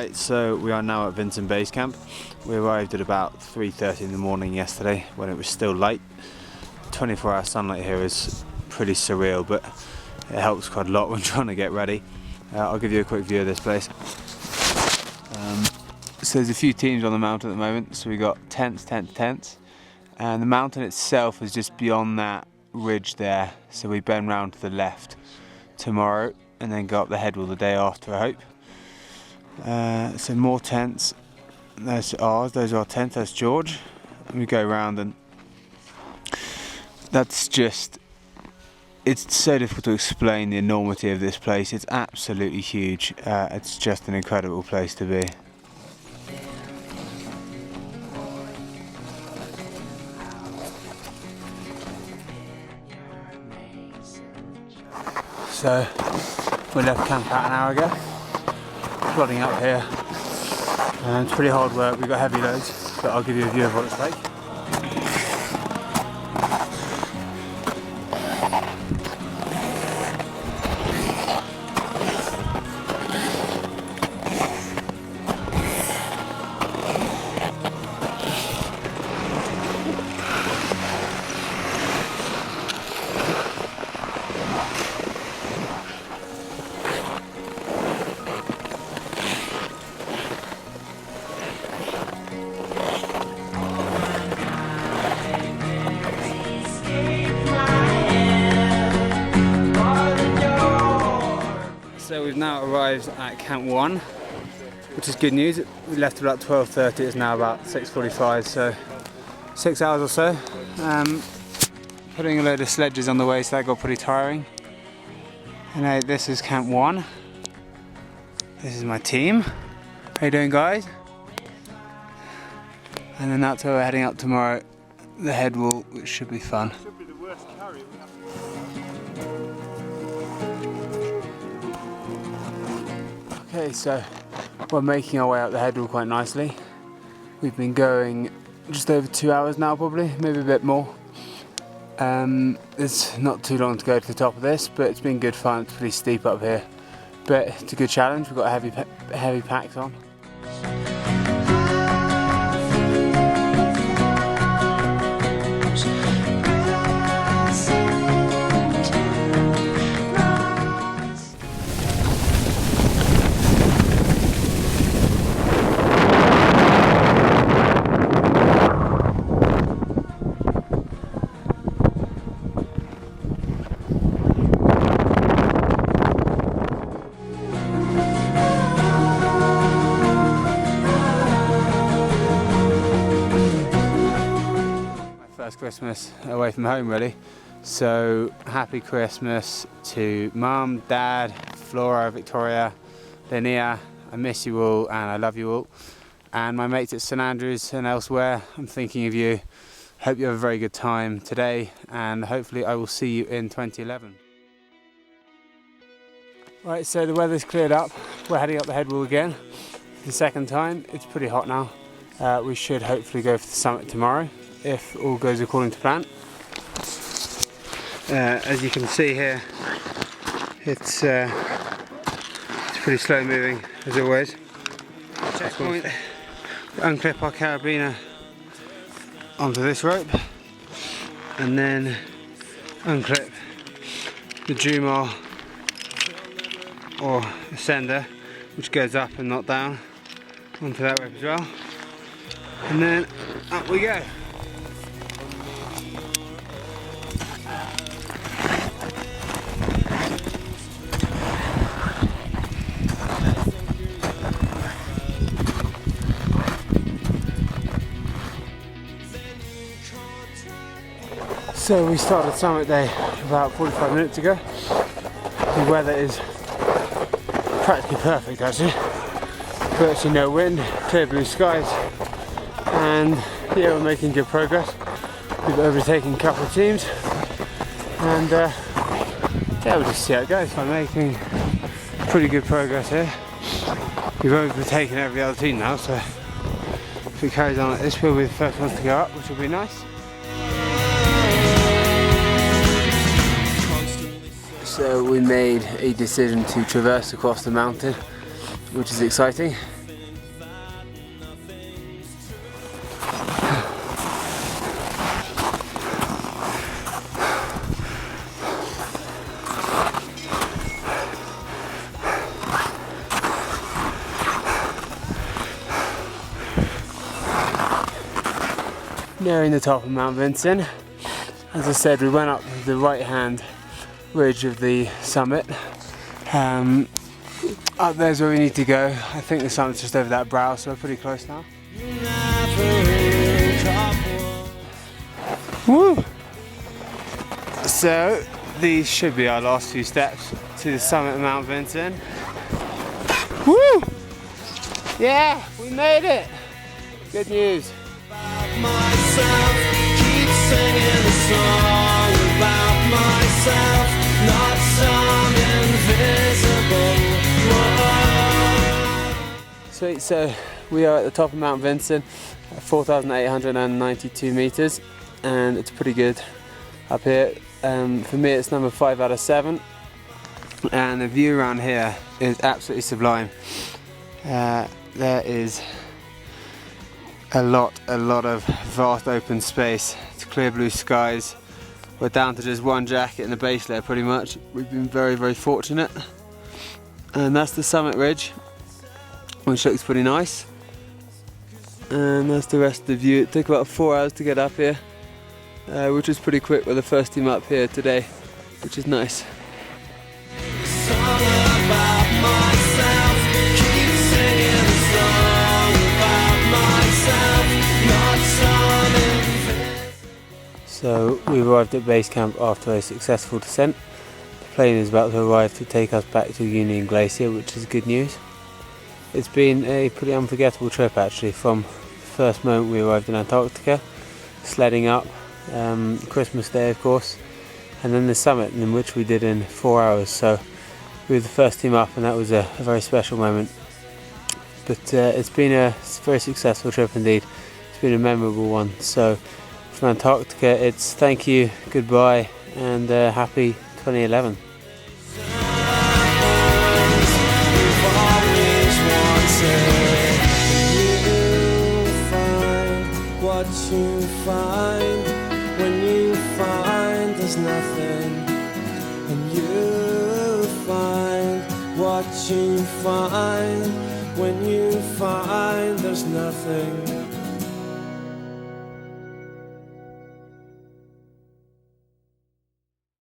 Right, so we are now at Vinson Base Camp. We arrived at about 3:30 in the morning yesterday when it was still light. 24-hour sunlight here is pretty surreal, but it helps quite a lot when trying to get ready. I'll give you a quick view of this place. So there's a few teams on the mountain at the moment. So we got tents, and the mountain itself is just beyond that ridge there. So we bend round to the left tomorrow and then go up the headwall the day after, I hope. So more tents. There's ours, those are our tents, there's George. And we go around, and that's just, it's so difficult to explain the enormity of this place. It's absolutely huge. It's just an incredible place to be. So we left camp about an hour ago, plodding up here, and it's pretty hard work. We've got heavy loads, but I'll give you a view of what it's like. So we've now arrived at Camp 1, which is good news. We left about 12:30, it's now about 6:45, so 6 hours or so. Putting a load of sledges on the way, so that got pretty tiring. And this is Camp 1. This is my team. How you doing, guys? And then that's where we're heading up tomorrow, the headwall, which should be fun. Should be the worst carry we have. Okay, so we're making our way up the headwall quite nicely. We've been going just over 2 hours now, probably, maybe a bit more. It's not too long to go to the top of this, but it's been good fun. It's pretty steep up here, but it's a good challenge. We've got heavy packs on. Christmas away from home, really. So happy Christmas to Mum, Dad, Flora, Victoria, Linnea. I miss you all and I love you all. And my mates at St Andrews and elsewhere, I'm thinking of you. Hope you have a very good time today, and hopefully I will see you in 2011. Right, so the weather's cleared up. We're heading up the headwall again. The second time. It's pretty hot now. We should hopefully go for the summit tomorrow, if all goes according to plan. As you can see here, it's pretty slow moving as always. Checkpoint. Unclip our carabiner onto this rope, and then unclip the Jumar or ascender, which goes up and not down, onto that rope as well, and then up we go. So we started summit day about 45 minutes ago. The weather is practically perfect actually. Virtually no wind, clear blue skies, and yeah, we're making good progress. We've overtaken a couple of teams, and yeah, we'll just see how it goes. We're making pretty good progress here. We've overtaken every other team now, so if it carries on like this, we'll be the first ones to go up, which will be nice. So we made a decision to traverse across the mountain, which is exciting. nearing the top of Mount Vinson. As I said, we went up the right hand ridge of the summit. Up there's where we need to go. I think the summit's just over that brow, so we're pretty close now. Woo! So these should be our last few steps to the summit of Mount Vinson. Woo! Yeah, we made it! Good news. Sweet, so we are at the top of Mount Vinson at 4,892 meters, and it's pretty good up here. For me it's number 5 out of 7, and the view around here is absolutely sublime. There is a lot of vast open space. It's clear blue skies. We're down to just one jacket in the base layer pretty much. We've been very fortunate. And that's the summit ridge, which looks pretty nice. And that's the rest of the view. It took about 4 hours to get up here, which is pretty quick. We're the first team up here today, which is nice. So we arrived at base camp after a successful descent. The plane is about to arrive to take us back to Union Glacier, which is good news. It's been a pretty unforgettable trip actually, from the first moment we arrived in Antarctica, sledding up, Christmas Day of course, and then the summit, in which we did in 4 hours. So we were the first team up, and that was a very special moment. But it's been a very successful trip indeed. It's been a memorable one. So from Antarctica, it's thank you, goodbye, and happy 2011. What you find when you find there's nothing, and you find what you find when you find there's nothing.